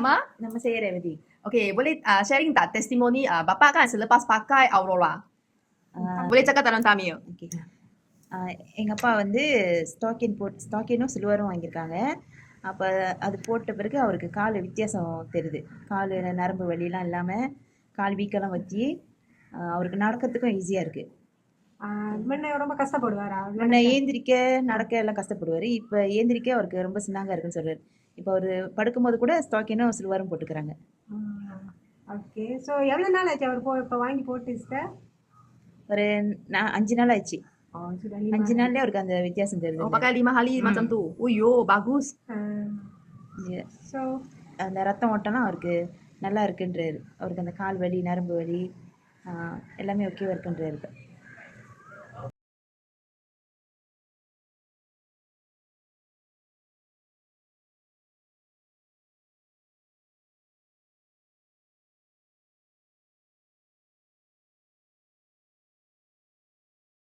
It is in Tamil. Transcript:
Ma? Nama saya Revati. Okey, boleh sharing tak testimoni Bapak kan selepas pakai Aurora? Boleh cakap dalam Tamil. Okay. எங்கள் அப்பா வந்து ஸ்டாக்கினும் சில்வரும் வாங்கியிருக்காங்க. அப்போ அது போட்ட பிறகு அவருக்கு கால் வித்தியாசம் தெரியுது. கால் நரம்பு வலிலாம் இல்லாமல் கால் வீக்கெல்லாம் வச்சு அவருக்கு நடக்கிறதுக்கும் ஈஸியாக இருக்குது. முன்ன ரொம்ப கஷ்டப்படுவாரா? முன்ன ஏந்திரிக்க நடக்க எல்லாம் கஷ்டப்படுவார். இப்போ ஏந்திரிக்க அவருக்கு ரொம்ப சின்னாங்க இருக்குன்னு சொல்கிறார். இப்போ அவர் படுக்கும்போது கூட ஸ்டாக்கினும் சில்வரும் போட்டுக்கிறாங்க. ஓகே. ஸோ எவ்வளோ நாள் ஆச்சு அவர் இப்போ வாங்கி போட்டு சிஸ்டர்? ஒரு 5 நாள் ஆச்சு. 5 நாள்லேயே அவருக்கு அந்த வித்தியாசம் தெரியுது. Oh, pakai 5 hari macam tu. Oh yo, bagus. So அந்த ரத்தம் ஓட்டம்லாம் அவருக்கு நல்லா இருக்குன்றாரு. அவருக்கு அந்த கால் வலி நரம்பு வலி எல்லாமே ஓகேவா இருக்குன்றாரு.